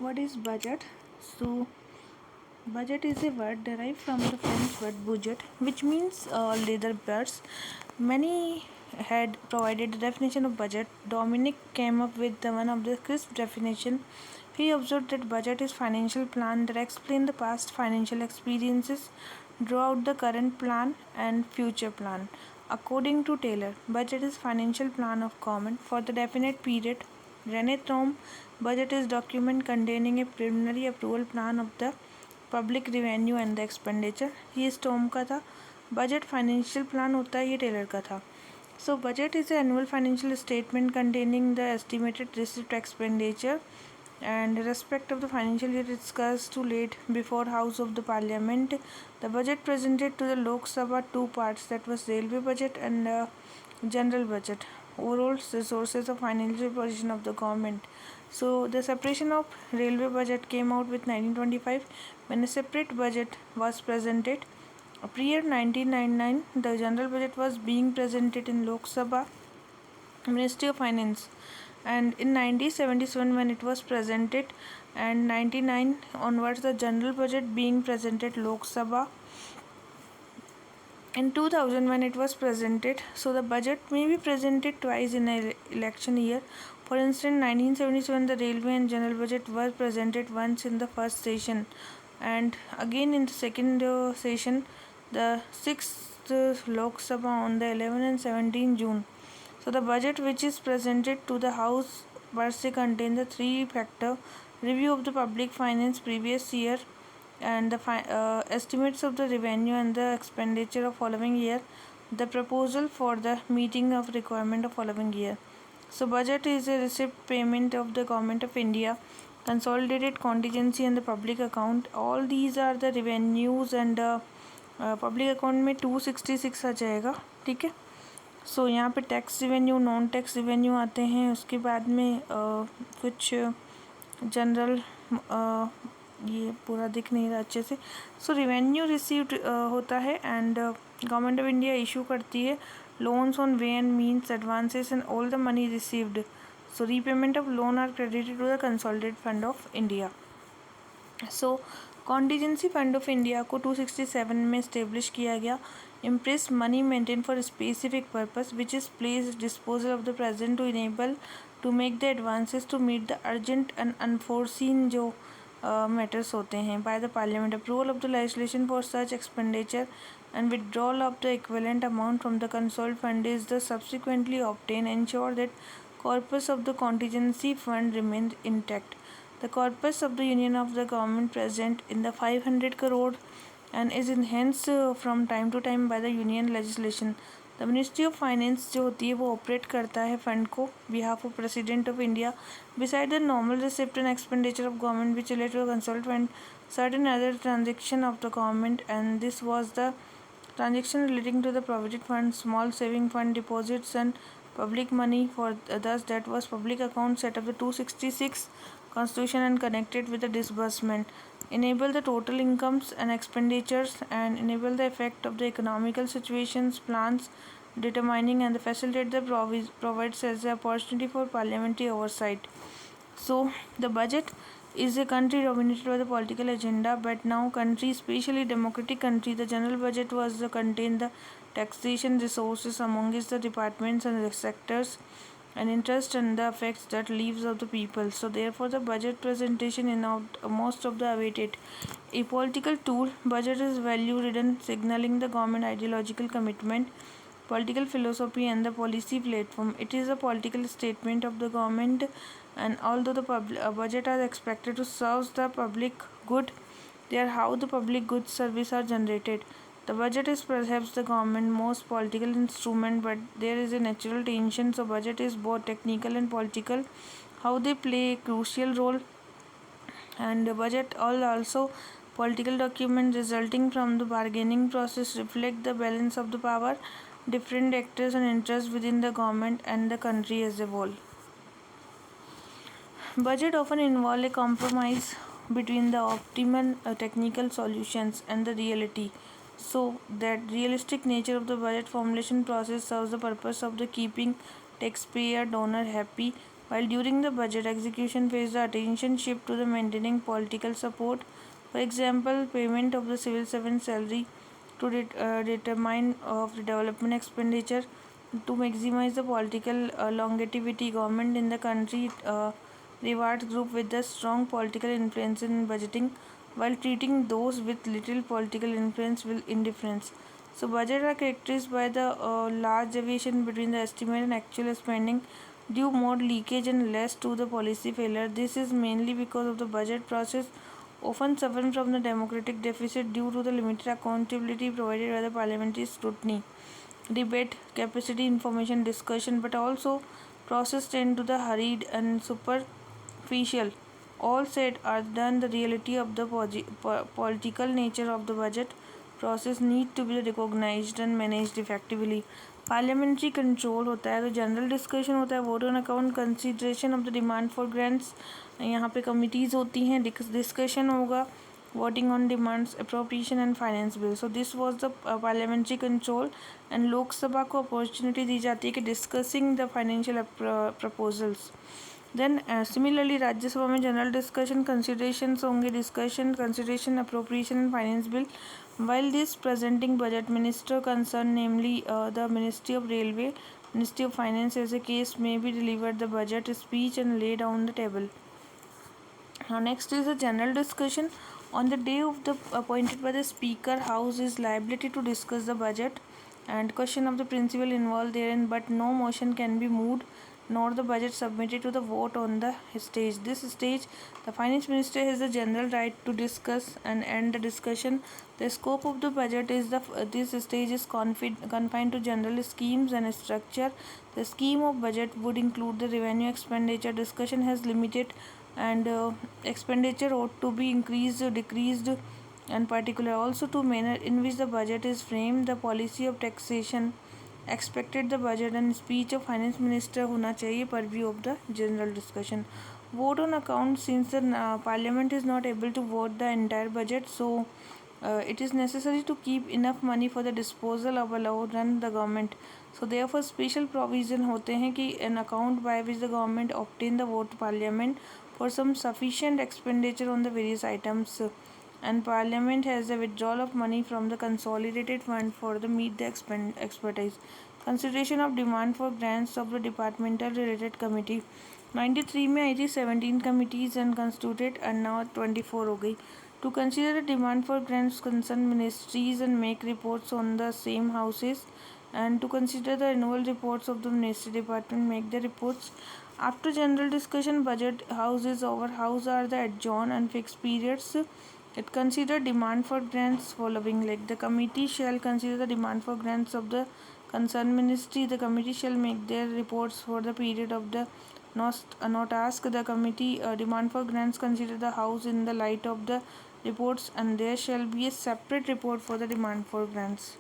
What is budget? So, budget is a word derived from the French word budget, which means leather purse. Many had provided the definition of budget. Dominic came up with one of the crisp definition. He observed that budget is financial plan that explain the past financial experiences, draw out the current plan and future plan. According to Taylor, budget is financial plan of government for the definite period. Rene Thom, budget is document containing a preliminary approval plan of the public revenue and the expenditure. ये storm का था। Budget financial plan होता है, ये Taylor का था। So budget is annual financial statement containing the estimated receipt expenditure and respect of the financial year discussed to laid before House of the Parliament. The budget presented to the Lok Sabha two parts, that was railway budget and general budget, overall resources of financial position of the government. So the separation of railway budget came out with 1925 when a separate budget was presented. Prior 1999, the general budget was being presented in Lok Sabha, Ministry of Finance, and in 1977 when it was presented, and 99 onwards the general budget being presented Lok Sabha. In 2000 when it was presented, so the budget may be presented twice in an election year. For instance, 1977 the railway and general budget were presented once in the first session and again in the second session, the 6th Lok Sabha on the 11 and 17 June. So the budget which is presented to the House per se contain the three-factor review of the public finance previous year and the estimates of the revenue and the expenditure of following year, the proposal for the meeting of requirement of following year. So budget is a receipt payment of the government of India, consolidated contingency and the public account. All these are the revenues and public account में 266 आ जाएगा, ठीक है। सो यहाँ पे tax revenue, non tax revenue आते हैं। उसके बाद में कुछ जनरल, ये पूरा दिख नहीं रहा अच्छे से। सो रिवेन्यू रिसीव्ड होता है and government of India issue करती है loans on way and means advances and all the money received. So repayment of loan are credited to the consolidated fund of India. So contingency fund of India को 267 में establish किया गया। Imprest money maintain for specific purpose which is place disposal of the present to enable to make the advances to meet the urgent and unforeseen जो matters होते हैं by the parliament. Approval of the legislation for such expenditure and withdrawal of the equivalent amount from the consolidated fund is the subsequently obtained ensure that corpus of the contingency fund remains intact. The corpus of the union of the government present in the 500 crore and is enhanced from time to time by the union legislation. The Ministry of Finance जो होती है वो operate करता है fund को behalf of President of India. Beside the normal receipt and expenditure of government which relate to the consolidated fund, certain other transaction of the government, and this was the transaction relating to the provident fund, small saving fund, deposits and public money for others, that was public account set up the 266 constitution and connected with the disbursement, enable the total incomes and expenditures and enable the effect of the economical situations plans determining and facilitate the provides as the opportunity for parliamentary oversight. So the budget is a country dominated by the political agenda, but now country, especially democratic country, the general budget was the contain the taxation resources amongst the departments and the sectors and interest and the effects that lives of the people. So therefore the budget presentation is now most of the awaited. A political tool, budget is value ridden, signaling the government ideological commitment, political philosophy and the policy platform. It is a political statement of the government, and although the budget are expected to serve the public good, they are how the public goods service are generated. The budget is perhaps the government most political instrument, but there is a natural tension. So budget is both technical and political, how they play a crucial role, and the budget all also political document resulting from the bargaining process reflect the balance of the power, different actors and interests within the government and the country as a whole. Budget often involve a compromise between the optimal technical solutions and the reality, so that realistic nature of the budget formulation process serves the purpose of the keeping taxpayer donor happy. while during the budget execution phase the attention shift to the maintaining political support. For example, payment of the civil servant salary to determine of the development expenditure to maximize the political longevity. Government in the country rewards group with the strong political influence in budgeting while treating those with little political influence with indifference. So budget are characterized by the large deviation between the estimate and actual spending, due more leakage and less to the policy failure. This is mainly because of the budget process often suffer from the democratic deficit due to the limited accountability provided by the parliamentary scrutiny, debate, capacity, information discussion, but also process tend to the hurried and superficial. All said are done, the reality of the political nature of the budget process need to be recognized and managed effectively. Parliamentary control होता है, तो general discussion होता है, vote on account, consideration of the demand for grants, यहाँ पे committees होती हैं, discussion होगा, voting on demands, appropriation and finance bill. So this was the parliamentary control. And Lok Sabha को अपॉर्चुनिटी दी जाती है कि discussing the financial proposals. Then similarly Rajya Sabha में जनरल डिस्कशन, कंसिडरेशंस होंगे, discussion, consideration, appropriation and finance bill. While this presenting budget, minister concerned, namely the Ministry of Railway, Ministry of Finance, as a case may be delivered the budget speech and laid on the table. Now next is the general discussion. On the day of the appointed by the Speaker, House is liability to discuss the budget and question of the principle involved therein, but no motion can be moved nor the budget submitted to the vote on the stage. This stage, the finance minister has the general right to discuss and end the discussion. The scope of the budget is this stage is confined to general schemes and structure. The scheme of budget would include the revenue expenditure. Discussion has limited and expenditure ought to be increased or decreased, and particular also to manner in which the budget is framed, the policy of taxation expected, the budget and speech of finance minister होना चाहिए purview of the general discussion. Vote on account, since the parliament is not able to vote the entire budget, so it is necessary to keep enough money for the disposal of allow run the government. So therefore special provision होते हैं कि an account by which the government obtain the vote parliament for some sufficient expenditure on the various items, and parliament has a withdrawal of money from the consolidated fund for the meet the expertise. Consideration of demand for grants of the departmental related committee. 93 में आई थी, 17 committees and constituted and now 24 हो गई. To consider the demand for grants concern ministries and make reports on the same houses, and to consider the annual reports of the ministry department, make the reports. After general discussion, budget house is over. House are the adjourn and fixed periods. It consider demand for grants following, like the committee shall consider the demand for grants of the concerned ministry. The committee shall make their reports for the period of the not ask the committee demand for grants, consider the house in the light of the reports, and there shall be a separate report for the demand for grants.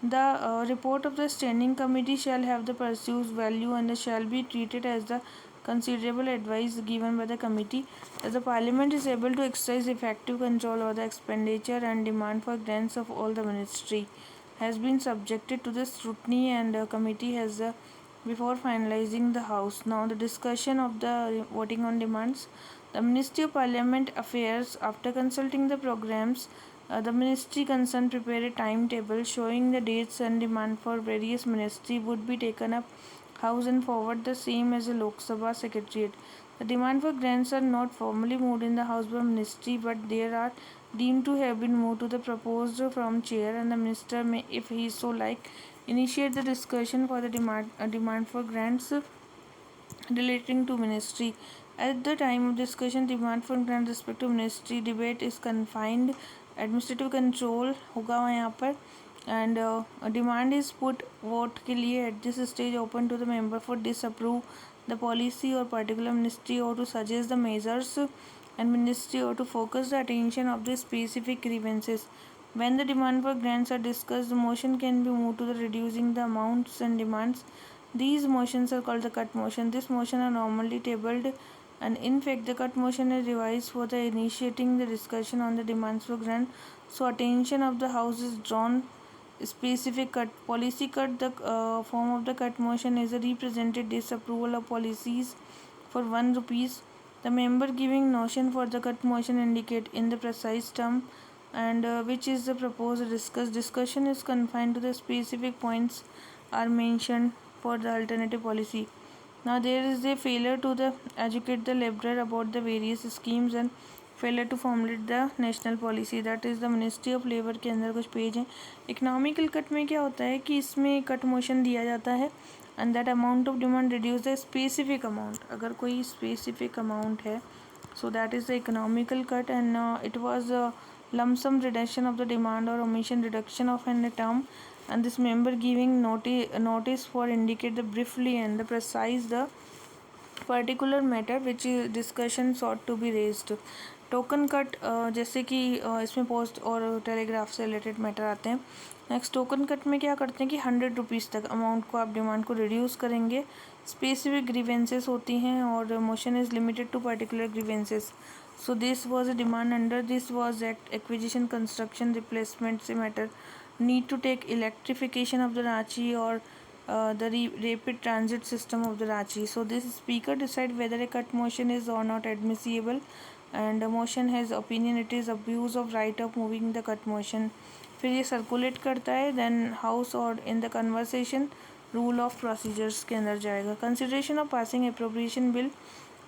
The report of the standing committee shall have the pursues value and shall be treated as the considerable advice given by the committee. As the parliament is able to exercise effective control over the expenditure and demand for grants of all the ministry has been subjected to the scrutiny, and committee has before finalizing the house. Now the discussion of the voting on demands. The Ministry of Parliament Affairs, after consulting the programs, the ministry concerned prepare a timetable showing the dates and demand for various ministry would be taken up house and forward the same as a Lok Sabha secretariat. The demand for grants are not formally moved in the house by ministry, but they are deemed to have been moved to the proposed from chair, and the minister may, if he so like, initiate the discussion for the demand for grants relating to ministry. At the time of discussion, demand for grant respect to ministry, debate is confined, administrative control होगा वहाँ यहाँ पर, and demand is put vote के लिए at this stage open to the member for disapprove the policy or particular ministry or to suggest the measures, and ministry or to focus the attention of the specific grievances. When the demand for grants are discussed, the motion can be moved to the reducing the amounts and demands. These motions are called the cut motion. This motion are normally tabled, and in fact the cut motion is revised for the initiating the discussion on the demands for grant. So attention of the house is drawn specific cut policy cut. The form of the cut motion is a represented disapproval of policies for 1 rupees. The member giving notion for the cut motion indicate in the precise term and which is the proposed discussion is confined to the specific points are mentioned for the alternative policy. Now there is a failure to the educate the laborer about the various schemes and failure to formulate the national policy, that is the ministry of labour के अंदर कुछ page हैं. Economical cut में क्या होता है कि इसमें कट मोशन दिया जाता है and that amount of demand reduce the specific amount. अगर कोई स्पेसिफिक अमाउंट है so that is the economical cut and it was lump-sum reduction of the demand or omission reduction of an term, and this member giving notice for indicate the briefly and the precise the particular matter which is discussion sought to be raised. Token cut जैसे कि इसमें post और telegraph से related matter आते हैं. Next token cut में क्या करते हैं कि 100 रुपीज़ तक अमाउंट को आप डिमांड को रिड्यूस करेंगे. स्पेसिफिक ग्रीवेंसेस होती हैं और motion is limited to particular grievances. So this was a demand under this was act acquisition construction replacement से matter need to take electrification of the Ranchi और the rapid transit system of the Ranchi. So this speaker decide whether a cut motion is or not admissible, and the motion has opinion it is abuse of right of moving the cut motion. फिर ये circulate करता है then house और in the conversation rule of procedures के अंदर जाएगा. Consideration of passing appropriation bill.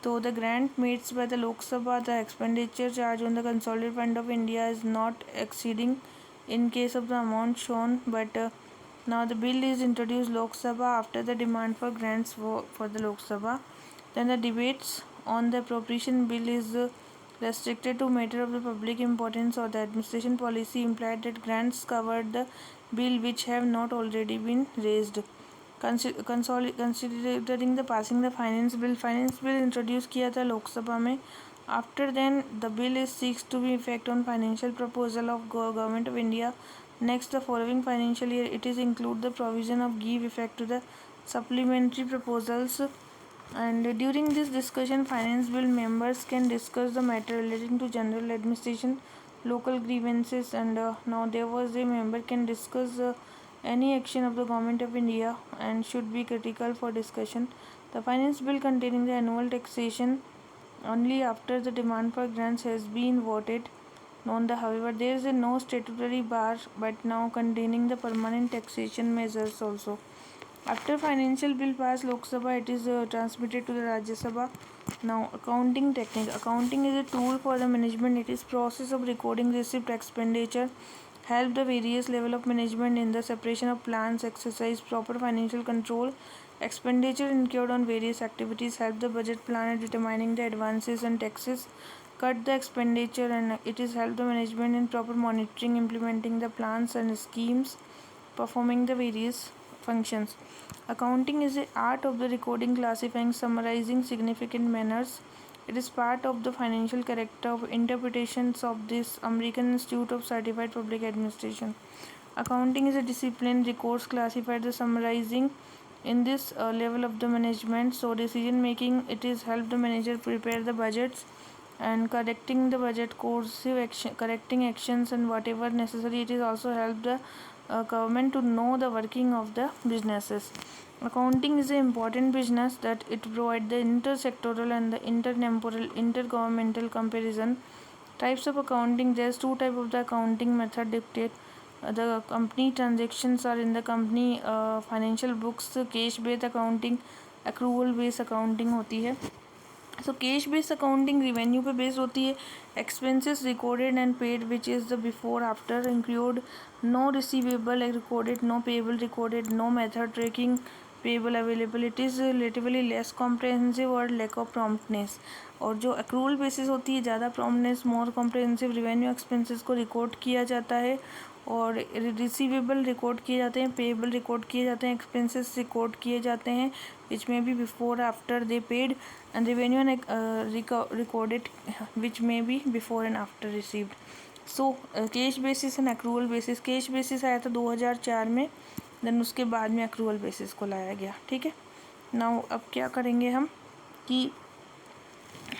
तो the grant maids by the Lok Sabha the expenditure charge on the consolidated fund of India is not exceeding in case of the amount shown, but now the bill is introduced Lok Sabha after the demand for grants for the Lok Sabha. Then the debates on the appropriation bill is restricted to matter of the public importance or the administration policy implied that grants covered the bill which have not already been raised. Considering the passing the finance bill introduced किया था लोक सभा में. After then, the bill is seeks to be effect on financial proposal of Government of India. Next, the following financial year, it is include the provision of give effect to the supplementary proposals. And during this discussion, finance bill members can discuss the matter relating to general administration, local grievances, and now there was a member can discuss any action of the Government of India and should be critical for discussion. The finance bill containing the annual taxation only after the demand for grants has been voted on. However, there is no statutory bar but now containing the permanent taxation measures also. After financial bill passed Lok Sabha, it is transmitted to the Rajya Sabha. Now accounting technique. Accounting is a tool for the management. It is process of recording receipt expenditure, help the various level of management in the separation of plans, exercise proper financial control. Expenditure incurred on various activities help the budget planner determining the advances and taxes, cut the expenditure, and it is help the management in proper monitoring, implementing the plans and schemes, performing the various functions. Accounting is the art of the recording, classifying, summarizing significant manners. It is part of the financial character of interpretations of this American Institute of Certified Public Administration. Accounting is a discipline, records, classified, the summarizing in this level of the management. So decision making, it is help the manager prepare the budgets and correcting the budget coursive action, correcting actions and whatever necessary. It is also help the government to know the working of the businesses. Accounting is an important business that it provide the intersectoral and the intertemporal intergovernmental comparison. Types of accounting. There's two type of the accounting method dictate. The company transactions are in the company financial books. Cash based accounting, accrual based accounting होती है. So cash based accounting revenue पे based होती है. Expenses recorded and paid which is the before after include no receivable recorded, no payable recorded, no method tracking payable available. It is relatively less comprehensive और lack of promptness. और जो accrual basis होती है ज़्यादा promptness, more comprehensive. Revenue expenses को record किया जाता है और रिसीवेबल रिकॉर्ड किए जाते हैं, पेबल रिकॉर्ड किए जाते हैं, एक्सपेंसेस रिकॉर्ड किए जाते हैं which may be before after they paid, and revenue recorded which may be before and after received. So cash basis and accrual basis. Cash basis आया था 2004 में, देन उसके बाद में एक्रूवल बेसिस को लाया गया. ठीक है. नाउ अब क्या करेंगे हम कि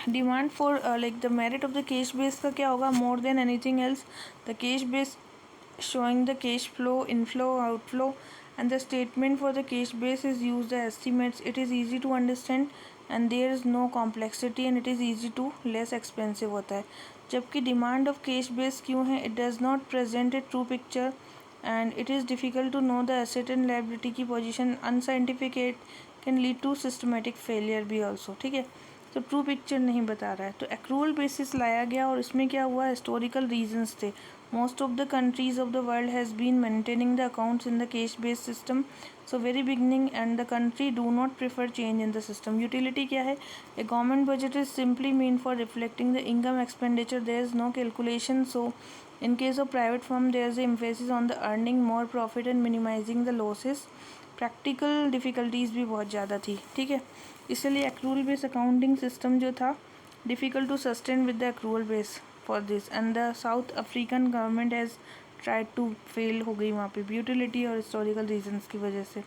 demand for like the merit of the cash base का क्या होगा. More than anything else the cash base showing the cash flow, inflow, outflow, and the statement for the cash base is used the estimates. It is easy to understand and there is no complexity and it is easy to less expensive होता है. जबकि demand of cash base क्यों है? It does not present a true picture and it is difficult to know the asset and liability की position. Unscientific it can lead to systematic failure भी also. ठीक है, तो ट्रू पिक्चर नहीं बता रहा है. तो एक्रूअल बेसिस लाया गया और इसमें क्या हुआ, हिस्टोरिकल रीजंस थे. Most of the countries of the world has been maintaining the accounts in the cash based system so very beginning and the country do not prefer change in the system. Utility क्या है? A government budget is simply meant for reflecting the income expenditure. There is no calculation. So in case of private firm there is a emphasis on the earning more profit and minimizing the losses. Practical difficulties भी बहुत ज़्यादा थी. ठीक है, इसलिए accrual base accounting system जो था difficult to sustain with the accrual base for this and the South African government has try to fail हो गई वहाँ पे यूटिलिटी और हिस्टोरिकल रीजंस की वजह से.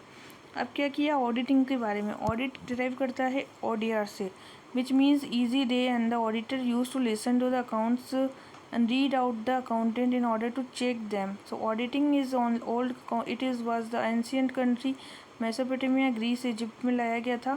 अब क्या किया, ऑडिटिंग के बारे में. ऑडिट डिराइव करता है ODR से, which means easy day and the auditor use to listen to the accounts and read out the accountant in order to check them. So auditing is on old, it is was the ancient country Mesopotamia, Greece, Egypt में लाया गया था.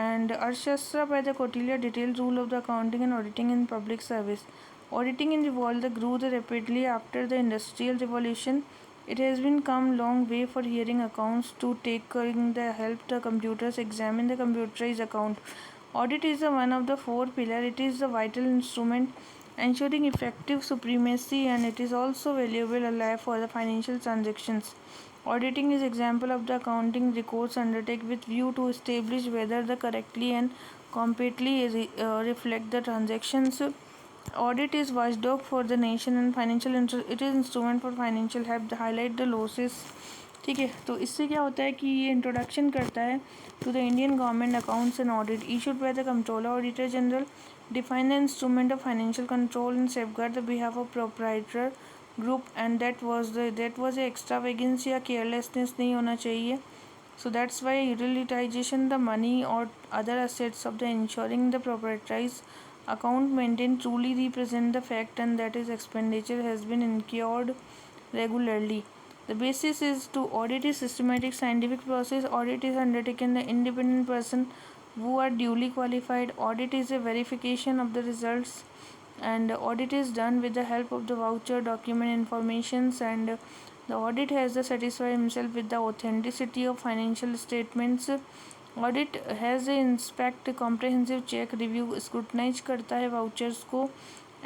And Arthashastra by the Kautilya detailed rule of the accounting and auditing in public service. Auditing in the grew rapidly after the industrial revolution. It has been come long way for hearing accounts to taking the help the computers examine the computerized account. Audit is the one of the four pillars. It is the vital instrument ensuring effective supremacy and it is also valuable ally for the financial transactions. Auditing is example of the accounting records undertaken with view to establish whether the correctly and completely reflect the transactions. Audit is watchdog for the nation and financial it is instrument for financial help to highlight the losses. ठीक है, तो इससे क्या होता है कि ये introduction करता है to the Indian government accounts and audit issued by the controller auditor general, define the instrument of financial control and safeguard the behalf of proprietor group and that was extravagance या carelessness नहीं होना चाहिए. So that's why utilization the money or other assets of the ensuring the proprietarized account maintained truly represent the fact and that is expenditure has been incurred regularly. The basis is to audit is systematic scientific process. Audit is undertaken the independent person who are duly qualified. Audit is a verification of the results and audit is done with the help of the voucher document informations and the audit has to satisfy himself with the authenticity of financial statements. Audit has a inspect comprehensive check review scrutinize करता है vouchers को,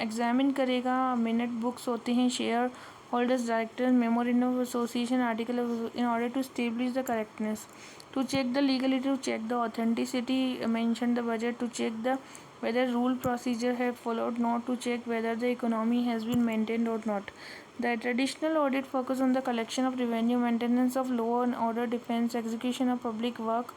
examine करेगा, minute books होते हैं, share holders director memorandum of association article in order to establish the correctness, to check the legality, to check the authenticity, mention the budget, to check the whether rule procedure have followed, not to check whether the economy has been maintained or not. The traditional audit focus on the collection of revenue, maintenance of law and order, defense, execution of public work.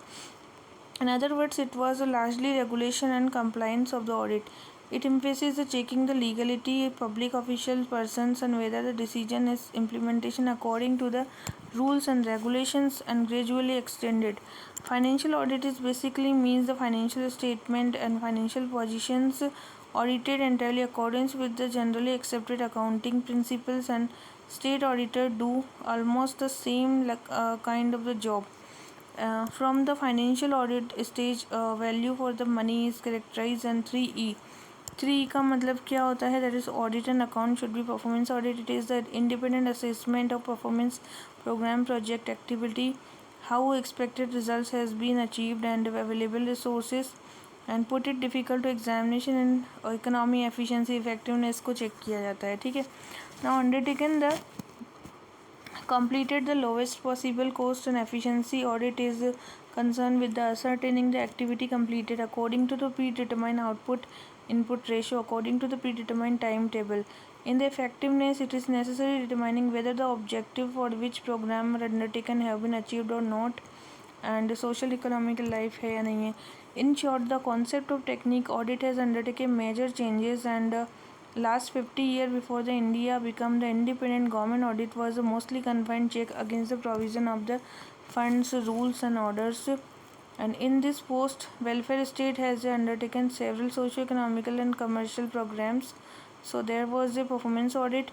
In other words, it was a largely regulation and compliance of the audit. It emphasizes the checking the legality, public official persons and whether the decision is implementation according to the rules and regulations and gradually extended. Financial audit is basically means the financial statement and financial positions audited entirely accordance with the generally accepted accounting principles and state auditor do almost the same kind of the job. From the financial audit stage, value for the money is characterized and 3E. 3E का मतलब क्या होता है? That is audit and account should be performance audit. It is the independent assessment of performance, program, project, activity, how expected results has been achieved and available resources and put it difficult to examination and economy, efficiency, effectiveness को check किया जाता है. ठीक है, now undertaken the completed the lowest possible cost and efficiency audit is concerned with the ascertaining the activity completed according to the predetermined output input ratio according to the predetermined timetable. In the effectiveness, it is necessary determining whether the objective for which program are undertaken have been achieved or not and social economical life है या नहीं है. In short, the concept of technique audit has undertaken major changes and last 50 years before the India become the independent government audit was a mostly confined check against the provision of the funds, rules and orders. And in this post welfare state has undertaken several socio-economical and commercial programs. So there was a performance audit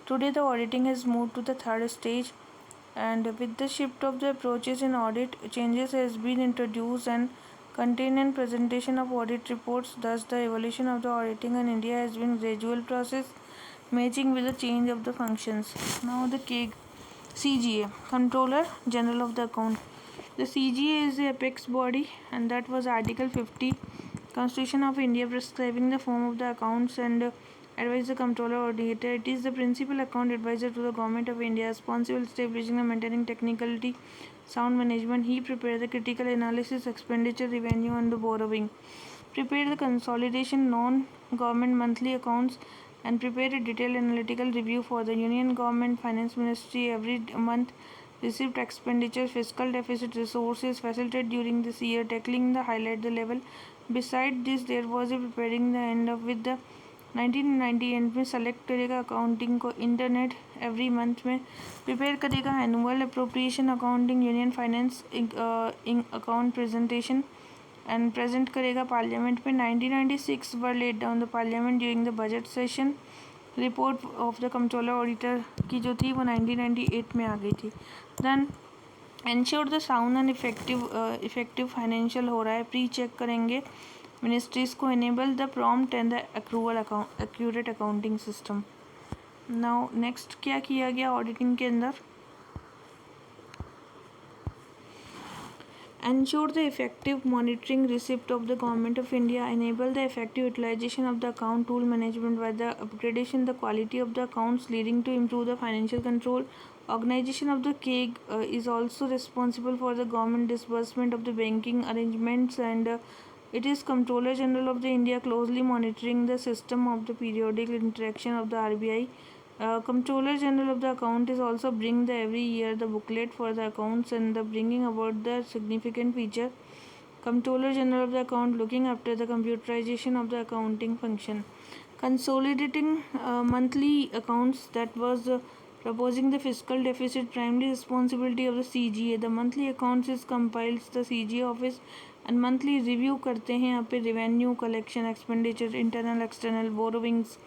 Today, the auditing has moved to the third stage, and with the shift of the approaches in audit, changes has been introduced and content and presentation of audit reports. Thus, the evolution of the auditing in India has been gradual process, matching with the change of the functions. Now, the CGA, Controller General of the Account. The CGA is the apex body, and that was Article 50, Constitution of India, prescribing the form of the accounts and advise the controller or auditor. It is the principal account advisor to the Government of India, responsible establishing and maintaining technicality, sound management. He prepared the critical analysis, expenditure, revenue, and the borrowing. Prepare the consolidation non-government monthly accounts and prepare a detailed analytical review for the Union Government Finance Ministry every month. Received expenditure, fiscal deficit, resources facilitated during this year, tackling the highlight the level. Beside this, there was a preparing the end of with the 1998 में select करेगा accounting को internet every month में prepare करेगा annual appropriation accounting union finance account presentation and present करेगा parliament में 1996 were let down the parliament during the budget session report of the controller auditor की जो थी वो 1998 में आ गई थी then ensure the sound and effective financial हो रहा है प्री चेक करेंगे मिनिस्ट्रीज को enable the prompt and the accrual accurate accounting system now next क्या किया गया ऑडिटिंग के अंदर ensure the effective monitoring receipt of the Government of India, enable the effective utilization of the account tool management by the upgradation the quality of the accounts leading to improve the financial control. Organization of the CAG is also responsible for the government disbursement of the banking arrangements and it is Comptroller General of the India closely monitoring the system of the periodic interaction of the RBI. Comptroller General of the Account is also bring the every year the booklet for the accounts and the bringing about the significant feature. Comptroller General of the Account looking after the computerization of the accounting function. Consolidating monthly accounts that was proposing the fiscal deficit primary responsibility of the CGA. The monthly accounts is compiles the CGA office and monthly review करते हैं यहाँ पे revenue collection expenditure internal external borrowings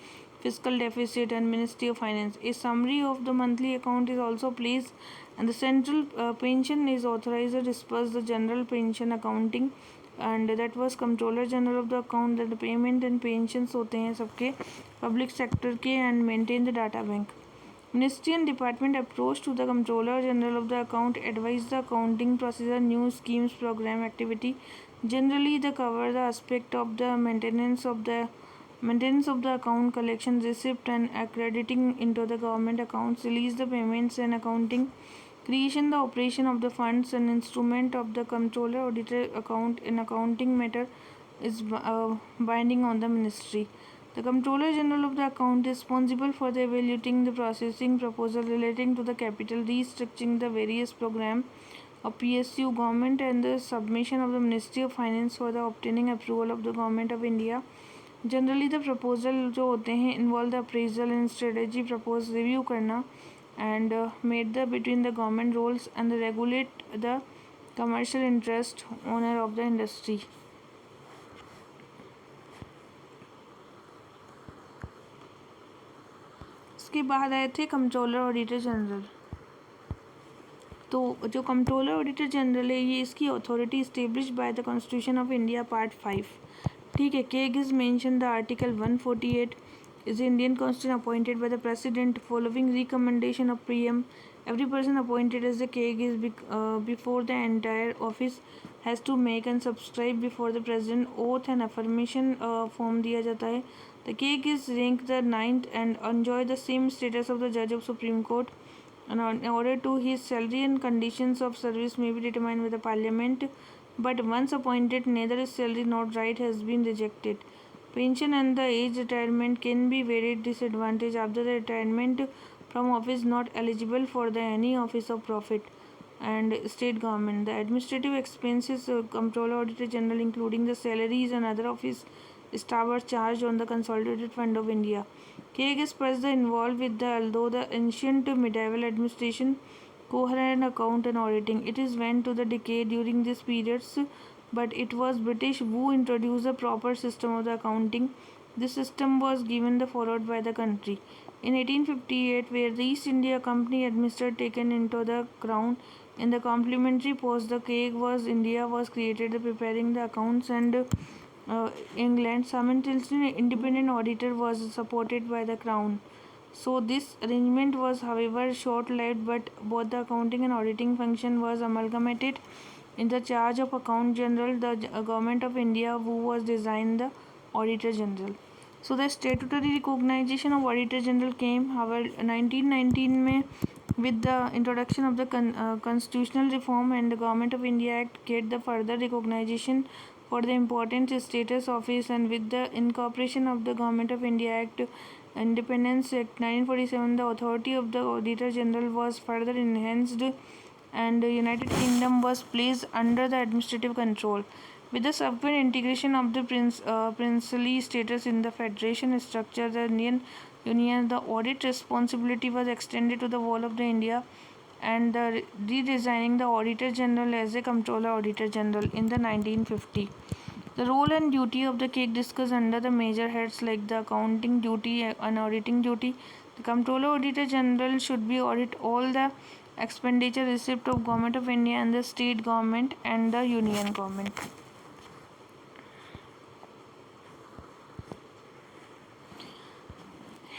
fiscal deficit and Ministry of Finance. A summary of the monthly account is also placed and the central pension is authorized to disperse the general pension accounting and that was Comptroller General of the Account that the payment and pensions होते हैं सबके public sector के and maintain the data bank. Ministry and Department approach to the Comptroller General of the Account advise the accounting procedure, new schemes, program activity. Generally, they cover the aspect of the maintenance of the account collection receipt and accrediting into the government accounts, release the payments and accounting, creation the operation of the funds and instrument of the controller auditor account in accounting matter is binding on the ministry. The Comptroller General of the Account is responsible for the evaluating the processing proposal relating to the capital restructuring the various program of PSU government and the submission of the Ministry of Finance for the obtaining approval of the Government of India. Generally the proposal जो होते हैं involve the appraisal and strategy propose review करना and made the between the government roles and regulate the commercial interest owner of the industry. इसके बाद आए थे controller auditor general. तो जो कंट्रोलर ऑडिटर जनरल है ये इसकी authority establish by the constitution of India part 5. ठीक है. Keg is mention the article 148 is the Indian Constitution appointed by the President following recommendation of PM. Every person appointed as the CAG is before the entire office has to make and subscribe before the President oath and affirmation form दिया जाता है. The CAG is ranked the 9th and enjoy the same status of the Judge of Supreme Court. And in order to his salary and conditions of service may be determined by the Parliament, but once appointed, neither his salary nor right has been rejected. Pension and the age retirement can be varied disadvantage after the retirement from office not eligible for the any office of profit and state government. The administrative expenses Comptroller Auditor General including the salaries and other office staff are charged on the Consolidated Fund of India. KAG is further involved with the although the ancient medieval administration coherent account and auditing. It is went to the decay during these periods, but it was British who introduced a proper system of the accounting. This system was given the forward by the country. in 1858, where the East India Company administered taken into the crown. In the complementary post, the cake was India was created, preparing the accounts, and England simultaneously independent auditor was supported by the crown. So this arrangement was, however, short-lived, but both the accounting and auditing function was amalgamated in the charge of Account General, the Government of India, who was designed the Auditor General. So the statutory recognition of Auditor General came, however, 1919 में with the introduction of the constitutional reform and the Government of India Act get the further recognition for the important status office, and with the incorporation of the Government of India Act Independence Act 1947, the authority of the Auditor General was further enhanced and the United Kingdom was placed under the administrative control. With the subsequent integration of the princely status in the federation structure, the Indian Union, the audit responsibility was extended to the whole of the India, and the redesigning the Auditor General as a Comptroller Auditor General in the 1950. The role and duty of the cake discussed under the major heads like the accounting duty and auditing duty. The Comptroller Auditor General should be audit all the expenditure receipt of Government of India and the state government and the union government.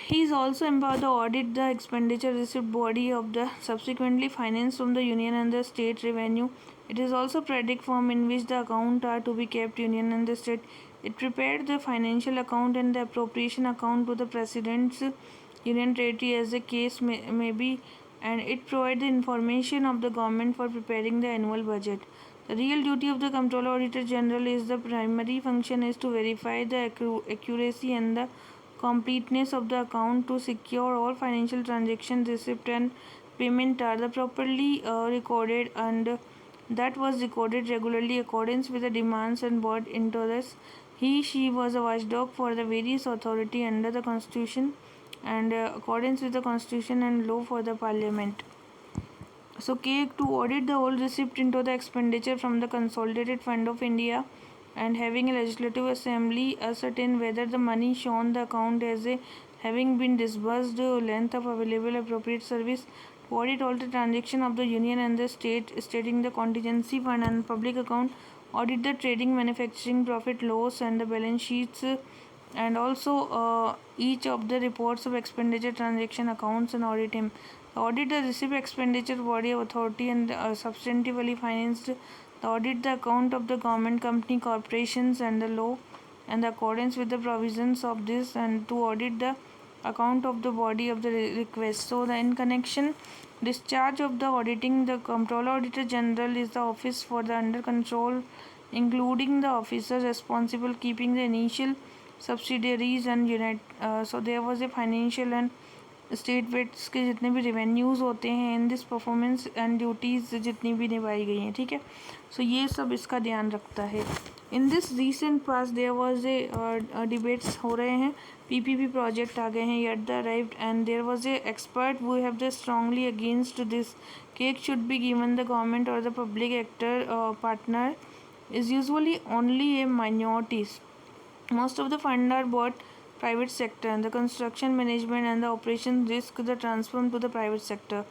He is also empowered to audit the expenditure receipt body of the subsequently financed from the union and the state revenue. It is also predict form in which the account are to be kept union and the state. It prepared the financial account and the appropriation account to the president's union territory as the case may be, and it provides the information of the government for preparing the annual budget. The real duty of the Comptroller Auditor General is the primary function is to verify the accuracy and the completeness of the account, to secure all financial transactions, receipt and payment are the properly recorded, and that was recorded regularly accordance with the demands and brought into this. She was a watchdog for the various authority under the constitution and accordance with the constitution and law for the parliament. So to audit the whole receipt into the expenditure from the consolidated fund of India, and having a legislative assembly ascertain whether the money shown the account as a having been disbursed, length of available appropriate service, to audit all the transaction of the union and the state, stating the contingency fund and public account, audit the trading, manufacturing, profit loss and the balance sheets, and also each of the reports of expenditure, transaction accounts, and audit him. Audit the receipt expenditure body of authority and substantively financed. The audit the account of the government, company, corporations and the law and the accordance with the provisions of this, and to audit the account of the body of the request. So the in connection discharge of the auditing, the Comptroller Auditor General is the office for the under control, including the officers responsible keeping the initial subsidiaries and unit. So there was a financial and state VATs के जितने भी revenues होते हैं in this performance and duties जितनी भी निभाई गई हैं, ठीक है. सो ये सब इसका ध्यान रखता है. In this recent past there was a debates हो रहे हैं, पीपीपी प्रोजेक्ट आ गए हैं yet the arrived, and there was a expert वो have the strongly against this. Cake should be given the government और the public actor partner is usually only a minorities. Most of the fund are bought private sector, and the construction management and the operation risk the transfer to the private sector.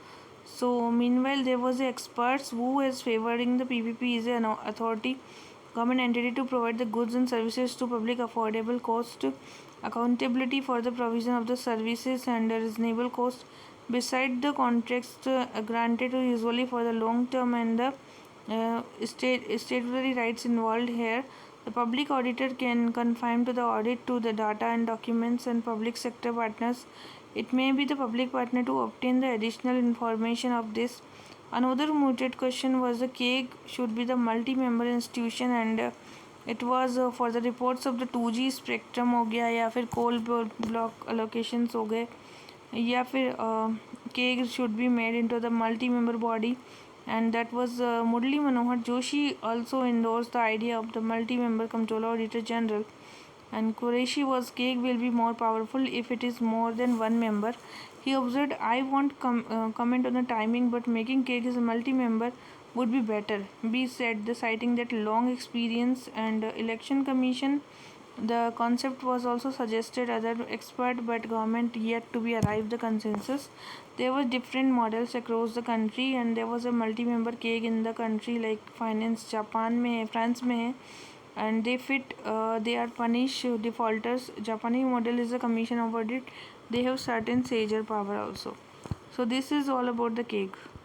So meanwhile there was the experts who is favoring the PPP is an authority government entity to provide the goods and services to public affordable cost, accountability for the provision of the services and a reasonable cost. Beside the contracts granted usually for the long term and the statutory rights involved here, the public auditor can confine to the audit to the data and documents and public sector partners. It may be the public partner to obtain the additional information of this. Another mooted question was the cake should be the multi-member institution, and it was for the reports of the 2G spectrum हो गया, या फिर coal block allocations हो गए, या फिर cake should be made into the multi-member body, and that was Murli Manohar Joshi also endorsed the idea of the multi-member Comptroller Auditor General, and Qureshi was cake will be more powerful if it is more than one member. He observed, I won't comment on the timing, but making cake as a multi-member would be better. B said, the citing that long experience and election commission The concept was also suggested other expert, but government yet to be arrived the consensus. There were different models across the country, and there was a multi-member cake in the country like finance Japan में है, France में है, and they are punish defaulters. Japanese model is a commission of audit. They have certain seizure power also. So this is all about the cake.